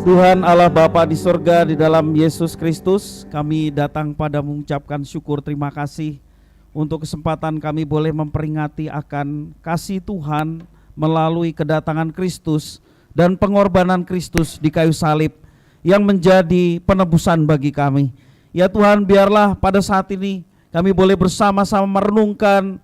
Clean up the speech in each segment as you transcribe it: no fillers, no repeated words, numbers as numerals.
Tuhan Allah Bapa di surga, di dalam Yesus Kristus, kami datang pada mengucapkan syukur terima kasih untuk kesempatan kami boleh memperingati akan kasih Tuhan melalui kedatangan Kristus dan pengorbanan Kristus di kayu salib yang menjadi penebusan bagi kami. Ya Tuhan, biarlah pada saat ini kami boleh bersama-sama merenungkan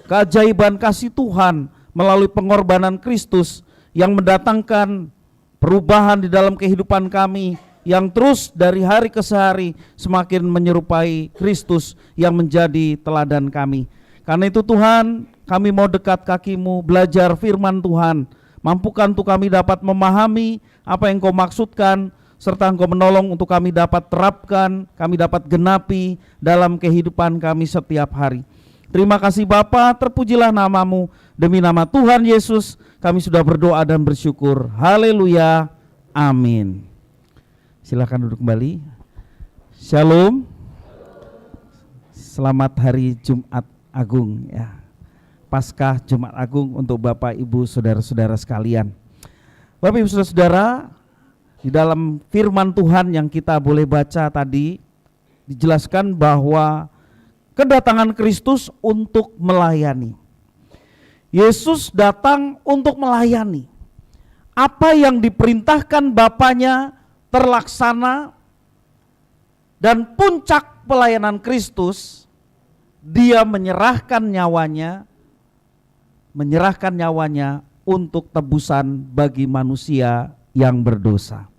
keajaiban kasih Tuhan melalui pengorbanan Kristus yang mendatangkan perubahan di dalam kehidupan kami yang terus dari hari ke hari semakin menyerupai Kristus yang menjadi teladan kami. Karena itu Tuhan, kami mau dekat kaki-Mu, belajar firman Tuhan. Mampukan untuk kami dapat memahami apa yang Kau maksudkan, serta Engkau menolong untuk kami dapat terapkan, kami dapat genapi dalam kehidupan kami setiap hari. Terima kasih Bapa, terpujilah nama-Mu. Demi nama Tuhan Yesus kami sudah berdoa dan bersyukur. Haleluya, amin. Silakan duduk kembali. Shalom. Selamat hari Jumat Agung ya. Paskah Jumat Agung untuk Bapak Ibu saudara-saudara sekalian. Bapak Ibu saudara-saudara, di dalam firman Tuhan yang kita boleh baca tadi dijelaskan bahwa kedatangan Kristus untuk melayani. Yesus datang untuk melayani. Apa yang diperintahkan Bapanya terlaksana, dan puncak pelayanan Kristus, Dia menyerahkan nyawanya untuk tebusan bagi manusia yang berdosa.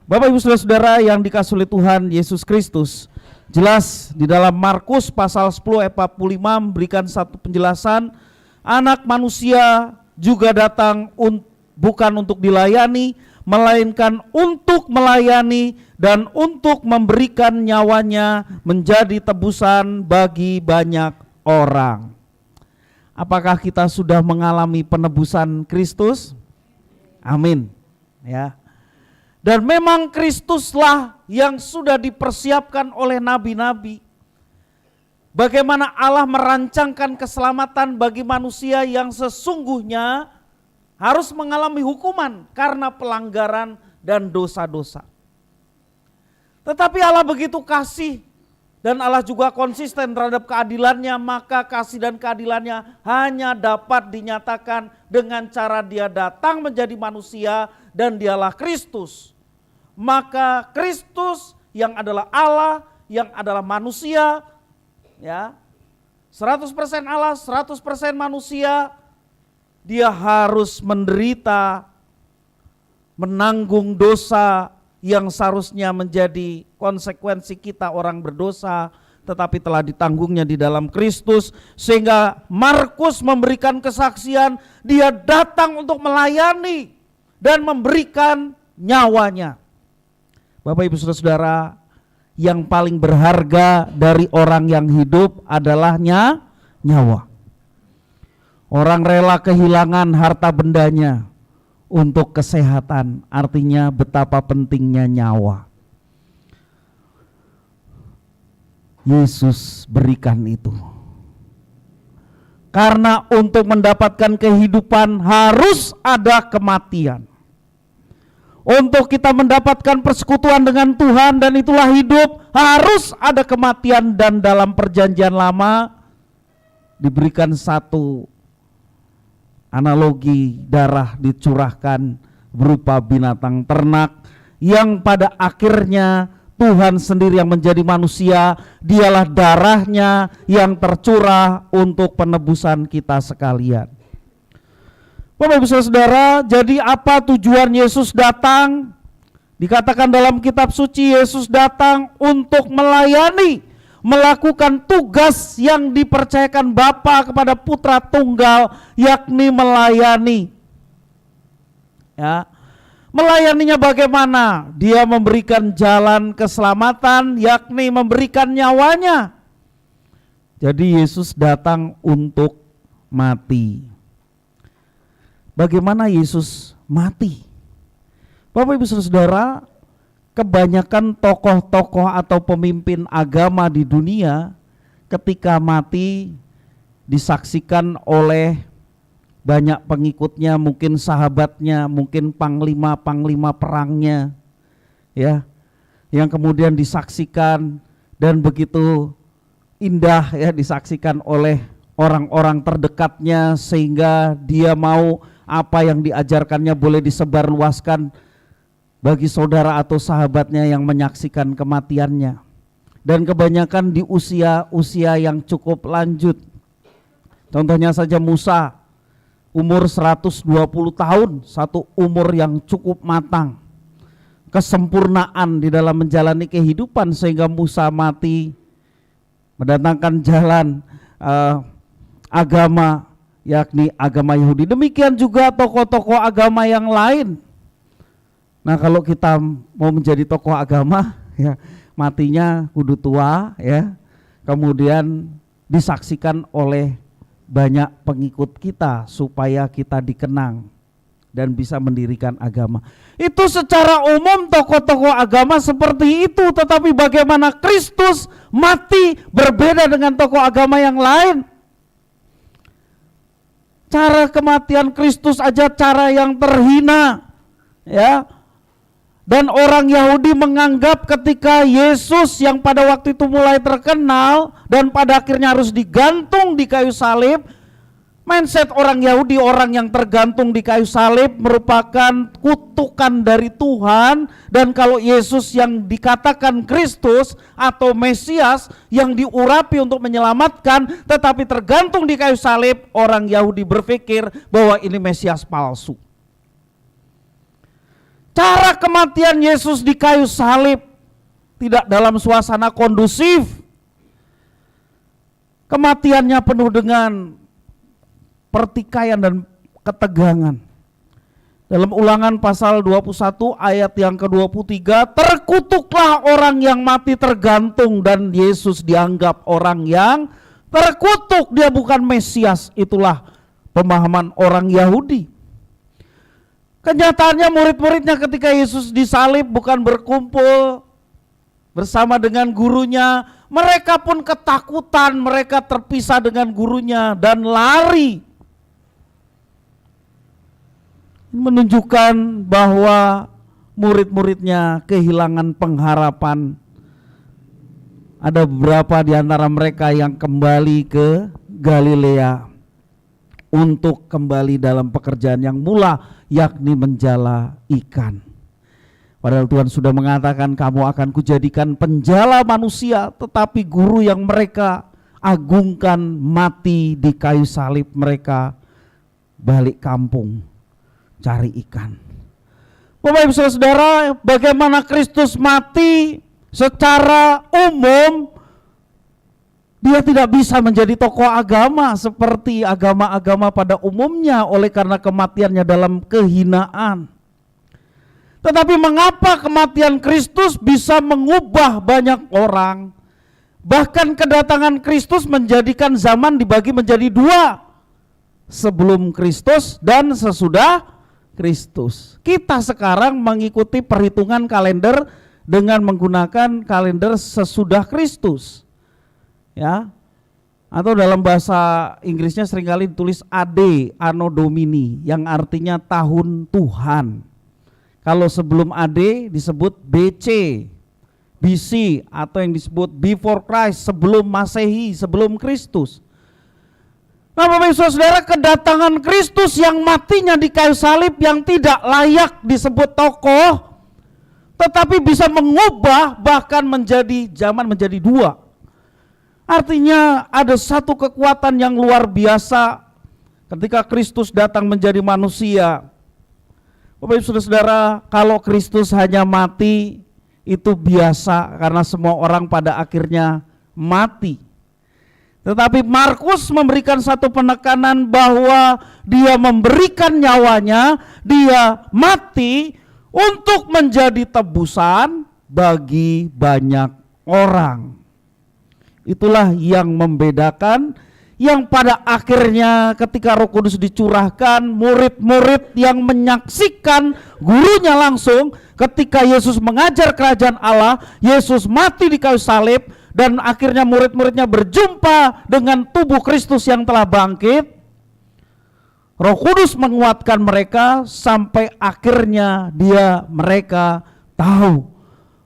Bapak Ibu saudara-saudara yang dikasihi oleh Tuhan Yesus Kristus, jelas di dalam Markus pasal 10 ayat 45 memberikan satu penjelasan, anak manusia juga datang bukan untuk dilayani, melainkan untuk melayani dan untuk memberikan nyawanya menjadi tebusan bagi banyak orang. Apakah kita sudah mengalami penebusan Kristus? Amin. Ya. Dan memang Kristuslah yang sudah dipersiapkan oleh nabi-nabi. Bagaimana Allah merancangkan keselamatan bagi manusia yang sesungguhnya harus mengalami hukuman karena pelanggaran dan dosa-dosa. Tetapi Allah begitu kasih dan Allah juga konsisten terhadap keadilannya, maka kasih dan keadilannya hanya dapat dinyatakan dengan cara Dia datang menjadi manusia dan Dialah Kristus. Maka Kristus yang adalah Allah, yang adalah manusia, ya, 100% Allah, 100% manusia, Dia harus menderita, menanggung dosa yang seharusnya menjadi konsekuensi kita orang berdosa, tetapi telah ditanggungnya di dalam Kristus, sehingga Markus memberikan kesaksian Dia datang untuk melayani dan memberikan nyawanya. Bapak Ibu saudara-saudara, yang paling berharga dari orang yang hidup adalah nyawa. Orang rela kehilangan harta bendanya untuk kesehatan, artinya betapa pentingnya nyawa. Yesus berikan itu. Karena untuk mendapatkan kehidupan harus ada kematian. Untuk kita mendapatkan persekutuan dengan Tuhan dan itulah hidup, harus ada kematian. Dan dalam perjanjian lama diberikan satu analogi, darah dicurahkan berupa binatang ternak yang pada akhirnya Tuhan sendiri yang menjadi manusia, Dialah darahnya yang tercurah untuk penebusan kita sekalian. Bapak Ibu saudara, jadi apa tujuan Yesus datang? Dikatakan dalam kitab suci, Yesus datang untuk melayani, melakukan tugas yang dipercayakan Bapa kepada Putra Tunggal, yakni melayani. Ya. Melayaninya bagaimana? Dia memberikan jalan keselamatan, yakni memberikan nyawanya. Jadi Yesus datang untuk mati. Bagaimana Yesus mati? Bapak Ibu saudara, kebanyakan tokoh-tokoh atau pemimpin agama di dunia ketika mati disaksikan oleh banyak pengikutnya, mungkin sahabatnya, mungkin panglima-panglima perangnya, ya, yang kemudian disaksikan dan begitu indah ya disaksikan oleh orang-orang terdekatnya, sehingga dia mau apa yang diajarkannya boleh disebarluaskan bagi saudara atau sahabatnya yang menyaksikan kematiannya. Dan kebanyakan di usia-usia yang cukup lanjut. Contohnya saja Musa, umur 120 tahun, satu umur yang cukup matang. Kesempurnaan di dalam menjalani kehidupan sehingga Musa mati, mendatangkan jalan agama, yakni agama Yahudi. Demikian juga tokoh-tokoh agama yang lain. Nah, kalau kita mau menjadi tokoh agama, ya matinya kudu tua, ya, kemudian disaksikan oleh banyak pengikut kita supaya kita dikenang dan bisa mendirikan agama. Itu secara umum tokoh-tokoh agama seperti itu, tetapi bagaimana Kristus mati berbeda dengan tokoh agama yang lain. Cara kematian Kristus aja cara yang terhina, ya. Dan orang Yahudi menganggap ketika Yesus yang pada waktu itu mulai terkenal dan pada akhirnya harus digantung di kayu salib, mindset orang Yahudi, orang yang tergantung di kayu salib merupakan kutukan dari Tuhan. Dan kalau Yesus yang dikatakan Kristus atau Mesias yang diurapi untuk menyelamatkan tetapi tergantung di kayu salib, orang Yahudi berpikir bahwa ini Mesias palsu. Cara kematian Yesus di kayu salib tidak dalam suasana kondusif. Kematiannya penuh dengan pertikaian dan ketegangan. Dalam Ulangan pasal 21 ayat yang ke-23, terkutuklah orang yang mati tergantung, dan Yesus dianggap orang yang terkutuk, dia bukan Mesias. Itulah pemahaman orang Yahudi. Kenyataannya murid-muridnya ketika Yesus disalib bukan berkumpul bersama dengan gurunya, mereka pun ketakutan, mereka terpisah dengan gurunya dan lari. Menunjukkan bahwa murid-muridnya kehilangan pengharapan. Ada beberapa di antara mereka yang kembali ke Galilea untuk kembali dalam pekerjaan yang mula, yakni menjala ikan. Padahal Tuhan sudah mengatakan, kamu akan kujadikan penjala manusia, tetapi guru yang mereka agungkan mati di kayu salib, mereka balik kampung cari ikan. Bapak Ibu Saudara, bagaimana Kristus mati secara umum, dia tidak bisa menjadi tokoh agama seperti agama-agama pada umumnya oleh karena kematiannya dalam kehinaan. Tetapi mengapa kematian Kristus bisa mengubah banyak orang? Bahkan kedatangan Kristus menjadikan zaman dibagi menjadi dua, sebelum Kristus dan sesudah Kristus. Kita sekarang mengikuti perhitungan kalender dengan menggunakan kalender sesudah Kristus, ya, atau dalam bahasa Inggrisnya seringkali ditulis AD, Anno Domini, yang artinya tahun Tuhan. Kalau sebelum AD disebut BC, BC, atau yang disebut Before Christ, sebelum Masehi, sebelum Kristus. Nah, Bapak Ibu Saudara, kedatangan Kristus yang matinya di kayu salib, yang tidak layak disebut tokoh, tetapi bisa mengubah bahkan menjadi zaman menjadi dua. Artinya ada satu kekuatan yang luar biasa ketika Kristus datang menjadi manusia. Bapak Ibu Saudara, kalau Kristus hanya mati itu biasa karena semua orang pada akhirnya mati. Tetapi Markus memberikan satu penekanan bahwa dia memberikan nyawanya, dia mati untuk menjadi tebusan bagi banyak orang. Itulah yang membedakan, yang pada akhirnya ketika Roh Kudus dicurahkan, murid-murid yang menyaksikan gurunya langsung ketika Yesus mengajar kerajaan Allah, Yesus mati di kayu salib, dan akhirnya murid-muridnya berjumpa dengan tubuh Kristus yang telah bangkit. Roh Kudus menguatkan mereka sampai akhirnya mereka tahu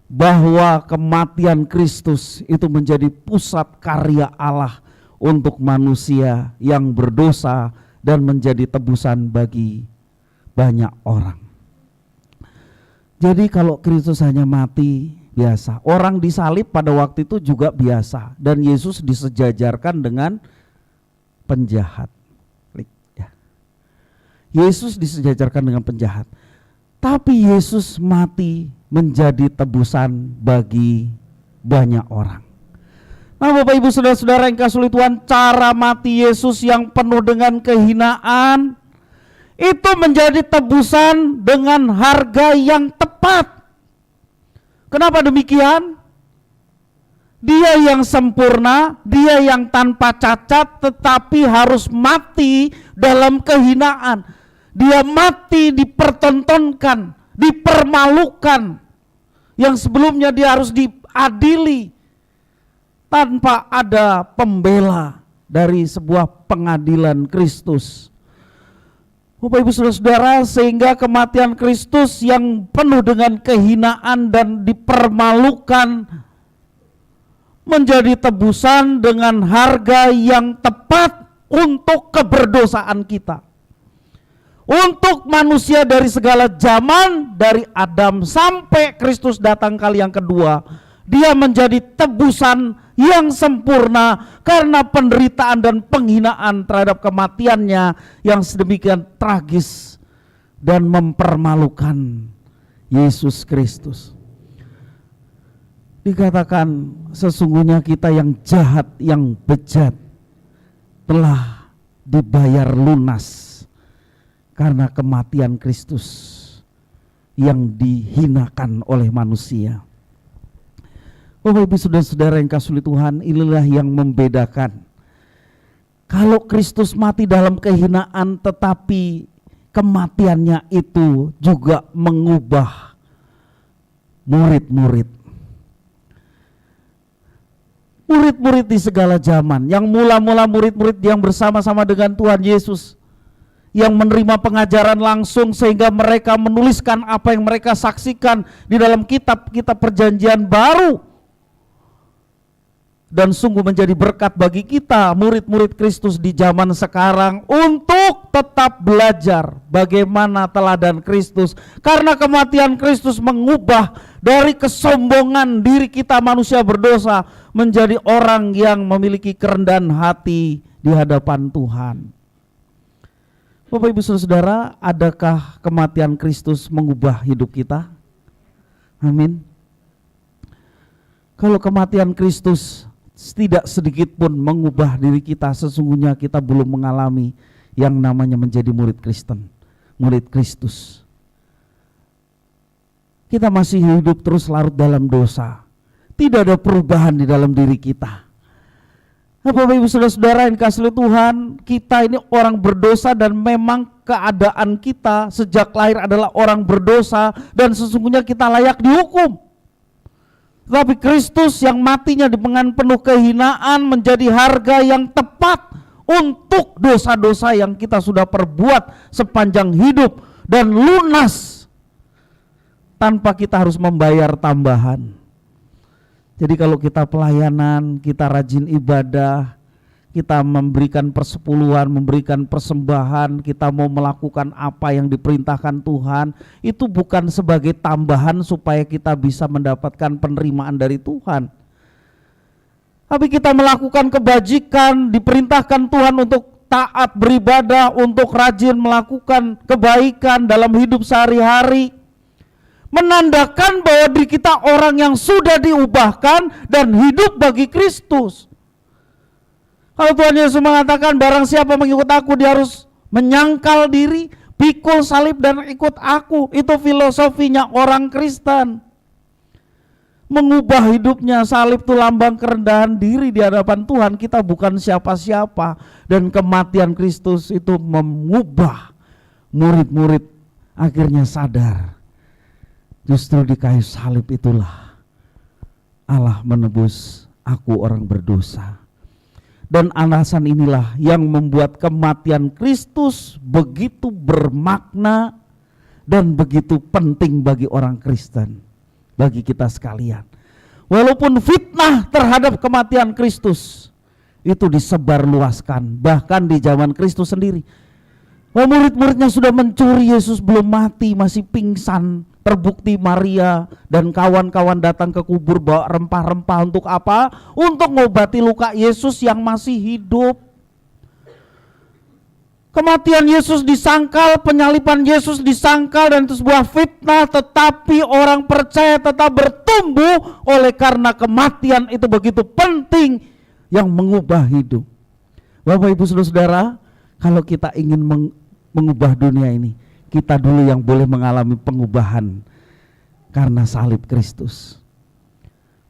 bahwa kematian Kristus itu menjadi pusat karya Allah untuk manusia yang berdosa dan menjadi tebusan bagi banyak orang. Jadi kalau Kristus hanya mati biasa, orang disalib pada waktu itu juga biasa, dan Yesus disejajarkan dengan penjahat. Yesus disejajarkan dengan penjahat, tapi Yesus mati menjadi tebusan bagi banyak orang. Nah, Bapak Ibu Saudara-saudara yang kasih Tuhan, cara mati Yesus yang penuh dengan kehinaan itu menjadi tebusan dengan harga yang tepat. Kenapa demikian? Dia yang sempurna, dia yang tanpa cacat, tetapi harus mati dalam kehinaan. Dia mati dipertontonkan, dipermalukan, yang sebelumnya dia harus diadili tanpa ada pembela dari sebuah pengadilan Kristus. Bapak Ibu Saudara-saudara, sehingga kematian Kristus yang penuh dengan kehinaan dan dipermalukan menjadi tebusan dengan harga yang tepat untuk keberdosaan kita. Untuk manusia dari segala zaman, dari Adam sampai Kristus datang kali yang kedua, dia menjadi tebusan yang sempurna karena penderitaan dan penghinaan terhadap kematiannya yang sedemikian tragis dan mempermalukan Yesus Kristus. Dikatakan sesungguhnya kita yang jahat, yang bejat telah dibayar lunas karena kematian Kristus yang dihinakan oleh manusia. Bapak Ibu Saudara-saudara yang kasih Tuhan, inilah yang membedakan. Kalau Kristus mati dalam kehinaan, tetapi kematiannya itu juga mengubah murid-murid. Murid-murid di segala zaman, yang mula-mula murid-murid yang bersama-sama dengan Tuhan Yesus, yang menerima pengajaran langsung sehingga mereka menuliskan apa yang mereka saksikan di dalam kitab-kitab perjanjian baru. Dan sungguh menjadi berkat bagi kita murid-murid Kristus di zaman sekarang untuk tetap belajar bagaimana teladan Kristus. Karena kematian Kristus mengubah dari kesombongan diri kita manusia berdosa menjadi orang yang memiliki kerendahan hati di hadapan Tuhan. Bapak Ibu Saudara, adakah kematian Kristus mengubah hidup kita? Amin. Kalau kematian Kristus tidak sedikit pun mengubah diri kita, sesungguhnya kita belum mengalami yang namanya menjadi murid Kristen, murid Kristus. Kita masih hidup terus larut dalam dosa. Tidak ada perubahan di dalam diri kita. Bapak Ibu Saudara-saudara yang kasih Tuhan, kita ini orang berdosa dan memang keadaan kita sejak lahir adalah orang berdosa dan sesungguhnya kita layak dihukum. Tetapi Kristus yang matinya dengan penuh kehinaan menjadi harga yang tepat untuk dosa-dosa yang kita sudah perbuat sepanjang hidup dan lunas tanpa kita harus membayar tambahan. Jadi kalau kita pelayanan, kita rajin ibadah, kita memberikan persepuluhan, memberikan persembahan, kita mau melakukan apa yang diperintahkan Tuhan, itu bukan sebagai tambahan supaya kita bisa mendapatkan penerimaan dari Tuhan. Tapi kita melakukan kebajikan, diperintahkan Tuhan untuk taat beribadah, untuk rajin melakukan kebaikan dalam hidup sehari-hari, menandakan bahwa diri kita orang yang sudah diubahkan dan hidup bagi Kristus. Kalau Tuhan Yesus mengatakan barang siapa mengikut aku dia harus menyangkal diri, pikul salib dan ikut aku. Itu filosofinya orang Kristen. Mengubah hidupnya, salib itu lambang kerendahan diri di hadapan Tuhan. Kita bukan siapa-siapa dan kematian Kristus itu mengubah murid-murid akhirnya sadar. Justru di kayu salib itulah Allah menebus aku orang berdosa. Dan alasan inilah yang membuat kematian Kristus begitu bermakna dan begitu penting bagi orang Kristen, bagi kita sekalian. Walaupun fitnah terhadap kematian Kristus itu disebarluaskan, bahkan di zaman Kristus sendiri. Murid-muridnya sudah mencuri Yesus belum mati, masih pingsan. Terbukti Maria dan kawan-kawan datang ke kubur bawa rempah-rempah untuk apa? Untuk mengobati luka Yesus yang masih hidup. Kematian Yesus disangkal, penyaliban Yesus disangkal, dan itu sebuah fitnah, tetapi orang percaya tetap bertumbuh oleh karena kematian itu begitu penting yang mengubah hidup. Bapak Ibu Saudara, kalau kita ingin mengubah dunia ini, kita dulu yang boleh mengalami pengubahan karena salib Kristus.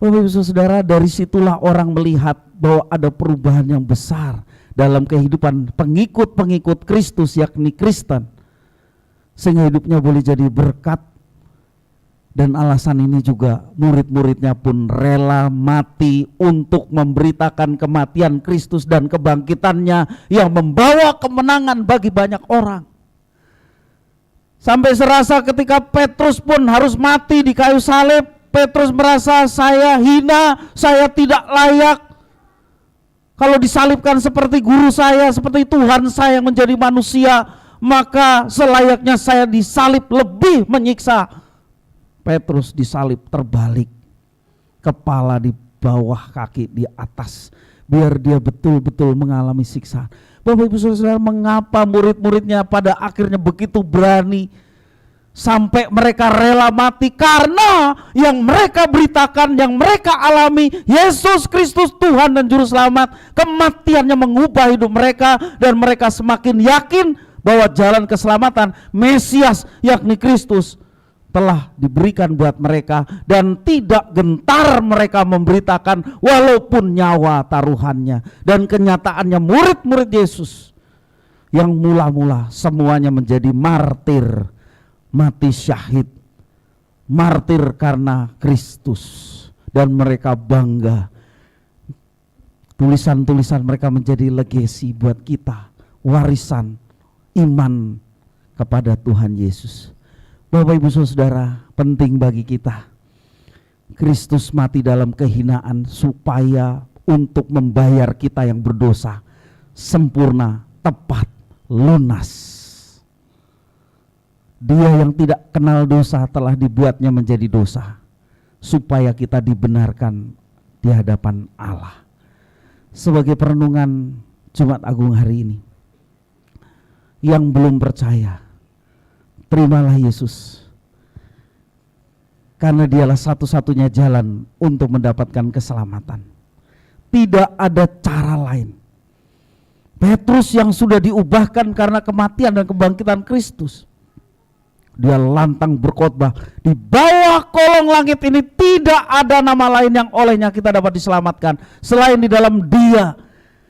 Bapak Ibu Saudara, dari situlah orang melihat bahwa ada perubahan yang besar dalam kehidupan pengikut-pengikut Kristus, yakni Kristen, sehingga hidupnya boleh jadi berkat. Dan alasan ini juga murid-muridnya pun rela mati untuk memberitakan kematian Kristus dan kebangkitannya yang membawa kemenangan bagi banyak orang. Sampai serasa ketika Petrus pun harus mati di kayu salib, Petrus merasa saya hina, saya tidak layak. Kalau disalibkan seperti guru saya, seperti Tuhan saya yang menjadi manusia, maka selayaknya saya disalib lebih menyiksa. Petrus disalib terbalik, kepala di bawah, kaki di atas, biar dia betul-betul mengalami siksaan. Bapak Ibu Saudara, mengapa murid-muridnya pada akhirnya begitu berani sampai mereka rela mati? Karena yang mereka beritakan, yang mereka alami, Yesus Kristus Tuhan dan Juru Selamat, kematiannya mengubah hidup mereka, dan mereka semakin yakin bahwa jalan keselamatan Mesias yakni Kristus telah diberikan buat mereka, dan tidak gentar mereka memberitakan walaupun nyawa taruhannya. Dan kenyataannya murid-murid Yesus yang mula-mula semuanya menjadi martir, mati syahid, martir karena Kristus, dan mereka bangga. Tulisan-tulisan mereka menjadi legasi buat kita, warisan iman kepada Tuhan Yesus. Bapak Ibu Saudara, penting bagi kita Kristus mati dalam kehinaan supaya untuk membayar kita yang berdosa sempurna, tepat, lunas. Dia yang tidak kenal dosa telah dibuatnya menjadi dosa supaya kita dibenarkan di hadapan Allah. Sebagai perenungan Jumat Agung hari ini, yang belum percaya, terimalah Yesus, karena dialah satu-satunya jalan untuk mendapatkan keselamatan. Tidak ada cara lain. Petrus yang sudah diubahkan karena kematian dan kebangkitan Kristus, dia lantang berkhotbah, di bawah kolong langit ini tidak ada nama lain yang olehnya kita dapat diselamatkan selain di dalam Dia.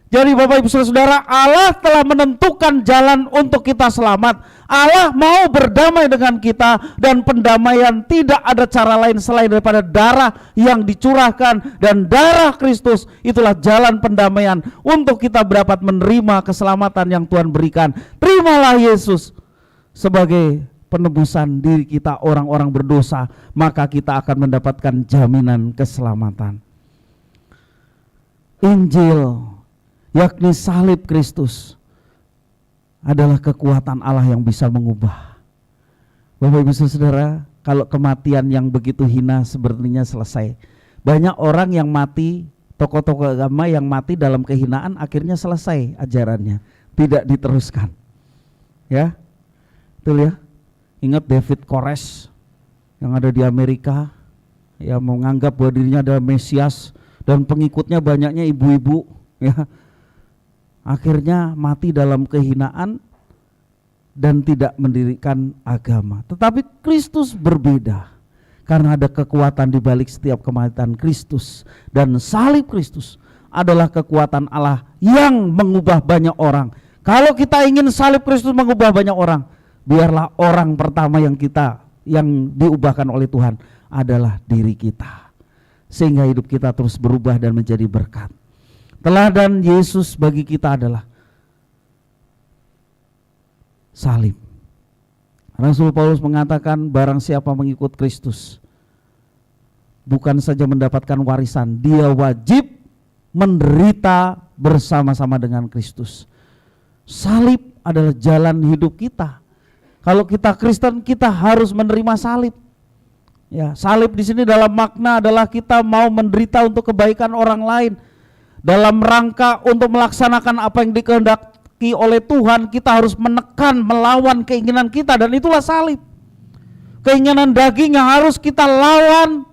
Jadi Bapak Ibu Saudara, Allah telah menentukan jalan untuk kita selamat. Allah mau berdamai dengan kita, dan pendamaian tidak ada cara lain selain daripada darah yang dicurahkan, dan darah Kristus itulah jalan pendamaian untuk kita dapat menerima keselamatan yang Tuhan berikan. Terimalah Yesus sebagai penebusan diri kita orang-orang berdosa, maka kita akan mendapatkan jaminan keselamatan. Injil yakni salib Kristus adalah kekuatan Allah yang bisa mengubah. Bapak Ibu Saudara, kalau kematian yang begitu hina sepertinya selesai. Banyak orang yang mati, tokoh-tokoh agama yang mati dalam kehinaan, akhirnya selesai ajarannya, tidak diteruskan. Ya, betul ya. Ingat David Koresh yang ada di Amerika, yang menganggap bahwa dirinya adalah Mesias, dan pengikutnya banyaknya ibu-ibu, ya. Akhirnya mati dalam kehinaan dan tidak mendirikan agama. Tetapi Kristus berbeda, karena ada kekuatan di balik setiap kematian Kristus, dan salib Kristus adalah kekuatan Allah yang mengubah banyak orang. Kalau kita ingin salib Kristus mengubah banyak orang, biarlah orang pertama yang diubahkan oleh Tuhan adalah diri kita, sehingga hidup kita terus berubah dan menjadi berkat. Teladan Yesus bagi kita adalah salib. Rasul Paulus mengatakan barang siapa mengikut Kristus bukan saja mendapatkan warisan, dia wajib menderita bersama-sama dengan Kristus. Salib adalah jalan hidup kita. Kalau kita Kristen, kita harus menerima salib. Ya, salib di sini dalam makna adalah kita mau menderita untuk kebaikan orang lain. Dalam rangka untuk melaksanakan apa yang dikehendaki oleh Tuhan, kita harus menekan, melawan keinginan kita, dan itulah salib. Keinginan daging yang harus kita lawan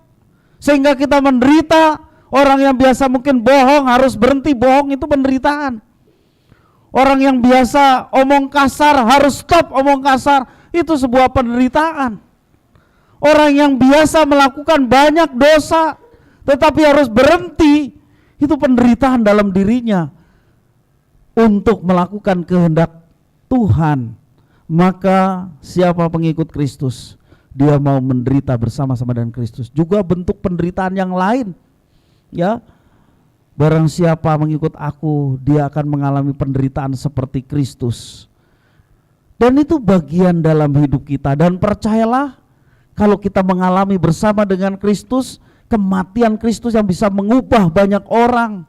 sehingga kita menderita. Orang yang biasa mungkin bohong harus berhenti bohong, itu penderitaan. Orang yang biasa omong kasar harus stop omong kasar, itu sebuah penderitaan. Orang yang biasa melakukan banyak dosa tetapi harus berhenti, itu penderitaan dalam dirinya untuk melakukan kehendak Tuhan. Maka siapa pengikut Kristus, dia mau menderita bersama-sama dengan Kristus. Juga bentuk penderitaan yang lain, ya. Barang siapa mengikut aku, dia akan mengalami penderitaan seperti Kristus. Dan itu bagian dalam hidup kita. Dan percayalah, kalau kita mengalami bersama dengan Kristus, kematian Kristus yang bisa mengubah banyak orang.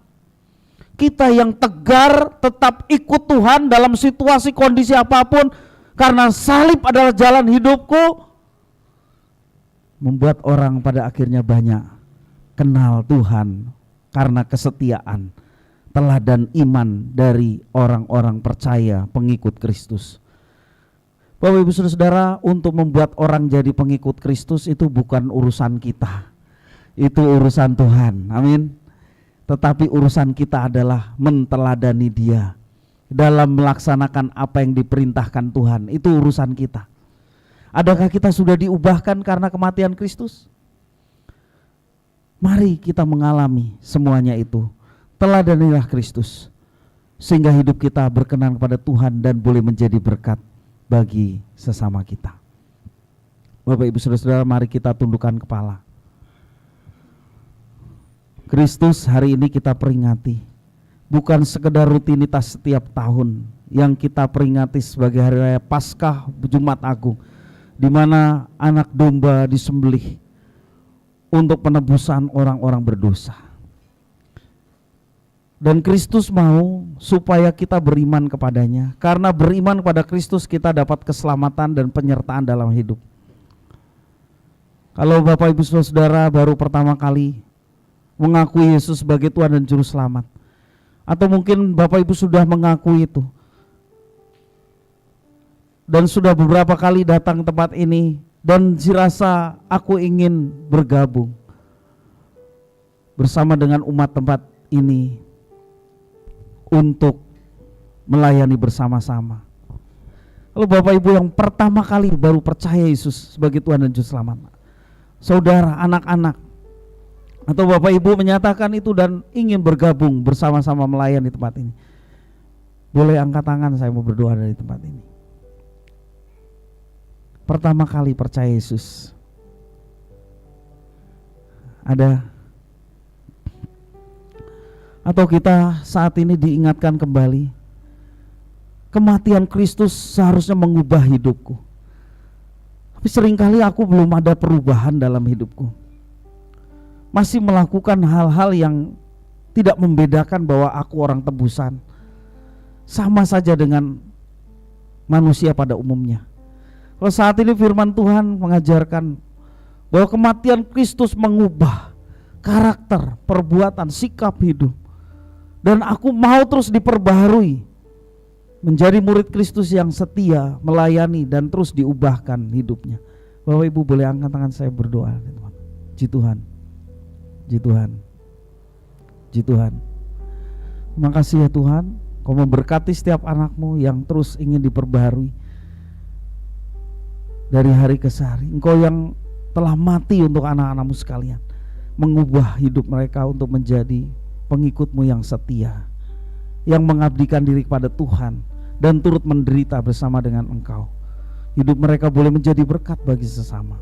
Kita yang tegar tetap ikut Tuhan dalam situasi kondisi apapun, karena salib adalah jalan hidupku, membuat orang pada akhirnya banyak kenal Tuhan karena kesetiaan, teladan iman dari orang-orang percaya pengikut Kristus. Bapak Ibu Saudara, untuk membuat orang jadi pengikut Kristus itu bukan urusan kita, itu urusan Tuhan. Amin. Tetapi urusan kita adalah menteladani Dia dalam melaksanakan apa yang diperintahkan Tuhan. Itu urusan kita. Adakah kita sudah diubahkan karena kematian Kristus? Mari kita mengalami semuanya itu. Teladanilah Kristus sehingga hidup kita berkenan kepada Tuhan dan boleh menjadi berkat bagi sesama kita. Bapak Ibu Saudara, mari kita tundukkan kepala. Kristus hari ini kita peringati, bukan sekedar rutinitas setiap tahun yang kita peringati sebagai hari raya Paskah Jumat Agung, di mana anak domba disembelih untuk penebusan orang-orang berdosa. Dan Kristus mau supaya kita beriman kepadanya. Karena beriman kepada Kristus kita dapat keselamatan dan penyertaan dalam hidup. Kalau Bapak Ibu Saudara baru pertama kali mengakui Yesus sebagai Tuhan dan Juru Selamat, atau mungkin Bapak Ibu sudah mengakui itu dan sudah beberapa kali datang ke tempat ini dan dirasa aku ingin bergabung bersama dengan umat tempat ini untuk melayani bersama-sama. Lalu Bapak Ibu yang pertama kali baru percaya Yesus sebagai Tuhan dan Juru Selamat, saudara, anak-anak, atau Bapak Ibu menyatakan itu dan ingin bergabung bersama-sama melayani tempat ini, boleh angkat tangan, saya mau berdoa dari tempat ini. Pertama kali percaya Yesus, ada? Atau kita saat ini diingatkan kembali, kematian Kristus seharusnya mengubah hidupku, tapi seringkali aku belum ada perubahan dalam hidupku, masih melakukan hal-hal yang tidak membedakan bahwa aku orang tebusan, sama saja dengan manusia pada umumnya. Kalau saat ini firman Tuhan mengajarkan bahwa kematian Kristus mengubah karakter, perbuatan, sikap hidup, dan aku mau terus diperbaharui menjadi murid Kristus yang setia, melayani dan terus diubahkan hidupnya. Bapak Ibu boleh angkat tangan, saya berdoa. Puji Tuhan, puji Tuhan, puji Tuhan. Terima kasih ya Tuhan, Kau memberkati setiap anakmu yang terus ingin diperbaharui dari hari ke hari. Engkau yang telah mati untuk anak-anakmu sekalian, mengubah hidup mereka untuk menjadi pengikutmu yang setia, yang mengabdikan diri kepada Tuhan dan turut menderita bersama dengan Engkau. Hidup mereka boleh menjadi berkat bagi sesama.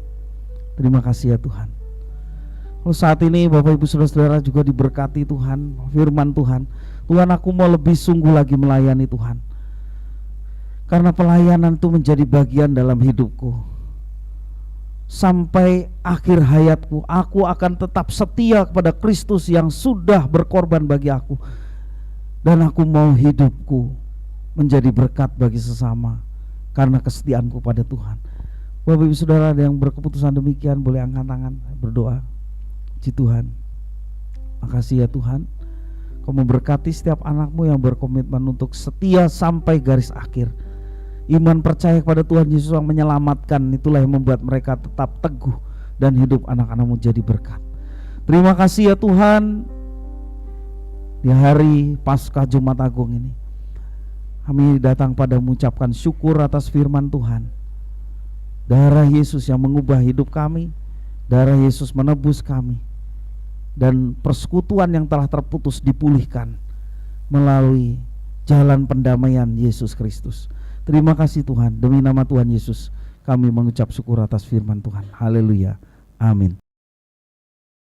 Terima kasih ya Tuhan. Saat ini Bapak Ibu Saudara-saudara juga diberkati Tuhan, firman Tuhan. Tuhan, aku mau lebih sungguh lagi melayani Tuhan, karena pelayanan itu menjadi bagian dalam hidupku. Sampai akhir hayatku, aku akan tetap setia kepada Kristus yang sudah berkorban bagi aku. Dan aku mau hidupku menjadi berkat bagi sesama karena kesetiaanku pada Tuhan. Bapak Ibu Saudara yang berkeputusan demikian, boleh angkat tangan berdoa. Puji Tuhan, makasih ya Tuhan, Kau memberkati setiap anakmu yang berkomitmen untuk setia sampai garis akhir. Iman percaya kepada Tuhan Yesus yang menyelamatkan, itulah yang membuat mereka tetap teguh dan hidup anak-anakmu jadi berkat. Terima kasih ya Tuhan, di hari Paskah Jumat Agung ini kami datang pada mengucapkan syukur atas firman Tuhan. Darah Yesus yang mengubah hidup kami, darah Yesus menebus kami, dan persekutuan yang telah terputus dipulihkan melalui jalan pendamaian Yesus Kristus. Terima kasih Tuhan, demi nama Tuhan Yesus kami mengucap syukur atas firman Tuhan. Haleluya, amin.